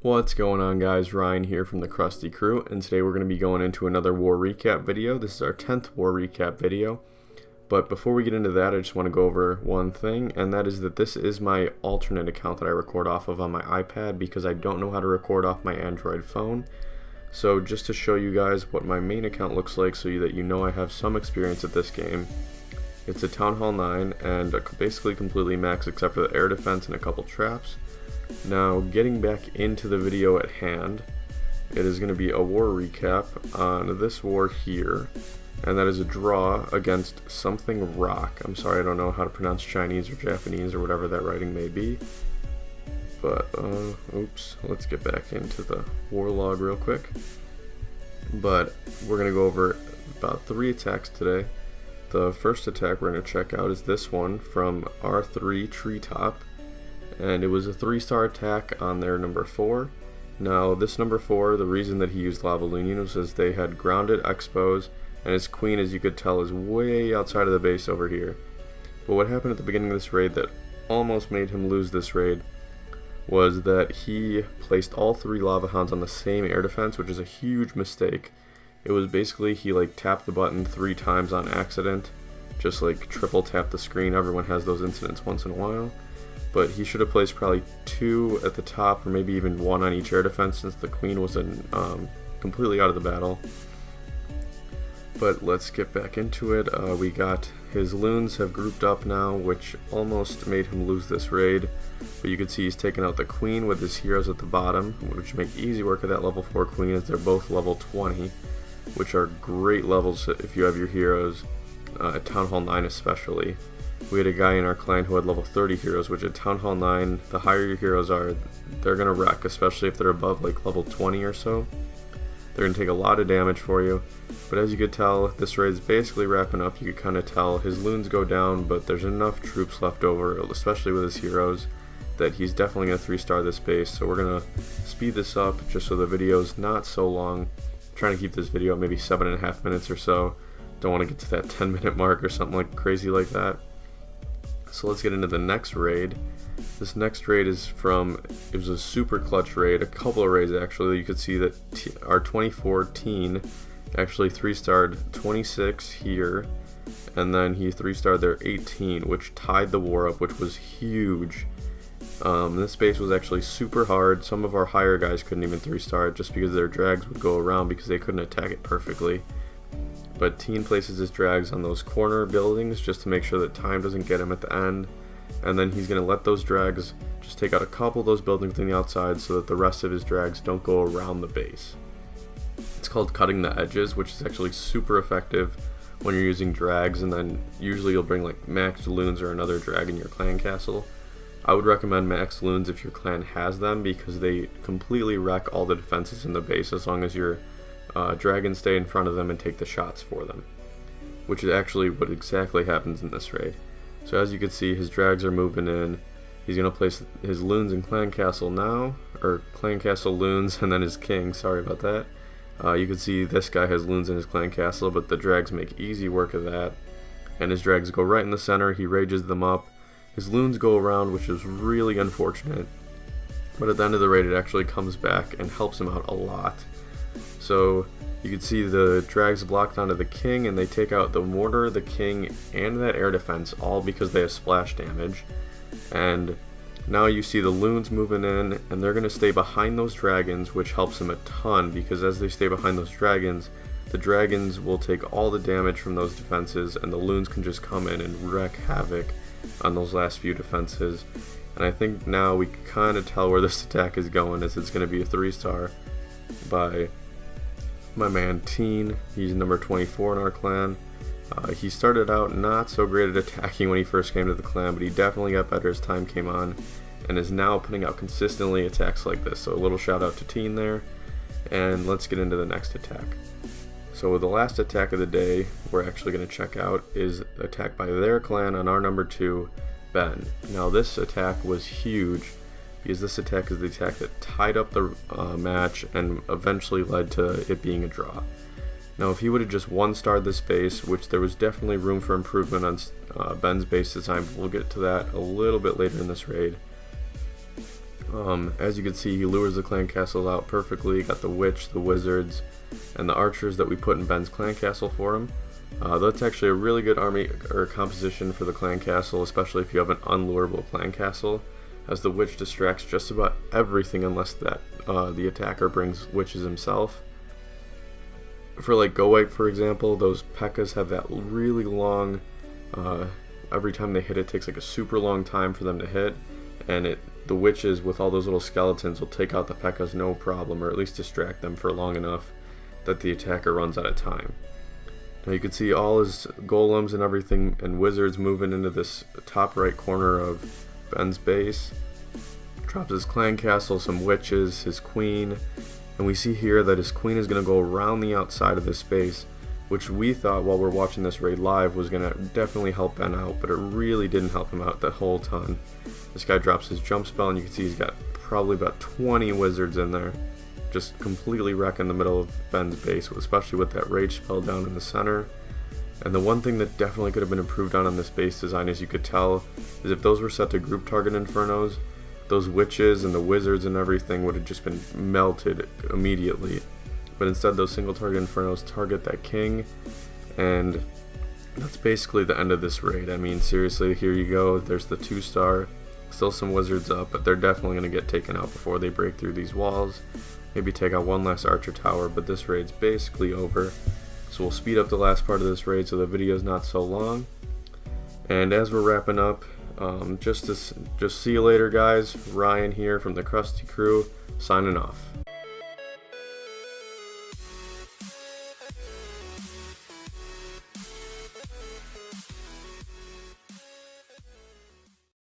What's going on, guys? Ryan here from the Krusty Krew, and today we're going to be going into another war recap video. This is our 10th war recap video, but before we get into that, I just want to go over one thing, and that is that this is my alternate account that I record off of on my iPad because I don't know how to record off my Android phone. So just to show you guys what my main account looks like so that you know I have some experience at this game. It's a Town Hall 9 and basically completely max except for the air defense and a couple traps. Now, getting back into the video at hand, it is going to be a war recap on this war here, and that is a draw against something rock. I'm sorry, I don't know how to pronounce Chinese or Japanese or whatever that writing may be, but oops, let's get back into the war log real quick. But we're going to go over about 3 attacks today. The first attack we're going to check out is this one from R3 Treetop. And it was a 3-star attack on their number 4. Now this number 4, the reason that he used Lava Lunion was as they had grounded Expos, and his queen, as you could tell, is way outside of the base over here. But what happened at the beginning of this raid that almost made him lose this raid was that he placed all 3 Lava Hounds on the same air defense, which is a huge mistake. It was basically he tapped the button 3 times on accident, just triple tap the screen. Everyone has those incidents once in a while. But he should have placed probably 2 at the top, or maybe even 1 on each air defense, since the queen was completely out of the battle. But let's get back into it. We got his loons have grouped up now, which almost made him lose this raid. But you can see he's taken out the queen with his heroes at the bottom, which make easy work of that level 4 queen, as they're both level 20, which are great levels if you have your heroes, at Town Hall 9 especially. We had a guy in our clan who had level 30 heroes, which at Town Hall 9, the higher your heroes are, they're going to wreck, especially if they're above level 20 or so. They're going to take a lot of damage for you. But as you could tell, this raid is basically wrapping up. You could kind of tell his loons go down, but there's enough troops left over, especially with his heroes, that he's definitely going to 3-star this base. So we're going to speed this up just so the video's not so long. I'm trying to keep this video maybe 7.5 minutes or so. Don't want to get to that 10-minute mark or something crazy like that. So let's get into the next raid. This next raid is it was a super clutch raid, a couple of raids actually. You could see that our 24 teen actually 3-starred 26 here, and then he 3-starred their 18, which tied the war up, which was huge. This base was actually super hard. Some of our higher guys couldn't even 3-star it just because their drags would go around because they couldn't attack it perfectly. But Teen places his drags on those corner buildings just to make sure that time doesn't get him at the end. And then he's going to let those drags just take out a couple of those buildings on the outside so that the rest of his drags don't go around the base. It's called cutting the edges, which is actually super effective when you're using drags, and then usually you'll bring maxed loons or another drag in your clan castle. I would recommend maxed loons if your clan has them because they completely wreck all the defenses in the base as long as your dragons stay in front of them and take the shots for them, which is actually what exactly happens in this raid. So as you can see, his drags are moving in. He's going to place his loons in clan castle now, or clan castle loons, and then his king. Sorry about that. You can see this guy has loons in his clan castle, but the drags make easy work of that, and his drags go right in the center. He rages them up. His loons go around, which is really unfortunate, but at the end of the raid it actually comes back and helps him out a lot. So you can see the drags blocked onto the king, and they take out the mortar, the king, and that air defense, all because they have splash damage. And now you see the loons moving in, and they're going to stay behind those dragons, which helps them a ton because as they stay behind those dragons, the dragons will take all the damage from those defenses, and the loons can just come in and wreak havoc on those last few defenses. And I think now we can kind of tell where this attack is going, as it's going to be a 3-star by my man Teen. He's number 24 in our clan. He started out not so great at attacking when he first came to the clan, but he definitely got better as time came on and is now putting out consistently attacks like this. So a little shout out to Teen there, and let's get into the next attack. So the last attack of the day we're actually going to check out is attack by their clan on our number 2, Ben. Now this attack was huge because this attack is the attack that tied up the match and eventually led to it being a draw. Now if he would have just 1-starred this base, which there was definitely room for improvement on Ben's base design, but we'll get to that a little bit later in this raid. As you can see, he lures the clan castles out perfectly. Got the witch, the wizards, and the archers that we put in Ben's clan castle for him. That's actually a really good army or composition for the clan castle, especially if you have an unlurable clan castle, as the witch distracts just about everything unless that the attacker brings witches himself. For like Go White, for example, those P.E.K.K.A.s have that really long, every time they hit it takes like a super long time for them to hit, and the witches with all those little skeletons will take out the P.E.K.K.A.s no problem, or at least distract them for long enough that the attacker runs out of time. Now you can see all his golems and everything and wizards moving into this top right corner of Ben's base. Drops his clan castle, some witches, his queen, and we see here that his queen is going to go around the outside of this space, which we thought while we're watching this raid live was going to definitely help Ben out, but it really didn't help him out that whole ton. This guy drops his jump spell, and you can see he's got probably about 20 wizards in there, just completely wrecking the middle of Ben's base, especially with that rage spell down in the center. And the one thing that definitely could have been improved on this base design, as you could tell, is if those were set to group target infernos, those witches and the wizards and everything would have just been melted immediately. But instead those single target infernos target that king, and that's basically the end of this raid. I mean, seriously, here you go, there's the 2-star, still some wizards up, but they're definitely going to get taken out before they break through these walls. Maybe take out one last archer tower, but this raid's basically over. So we'll speed up the last part of this raid so the video's not so long. And as we're wrapping up, just see you later, guys. Ryan here from the Krusty Krew, signing off.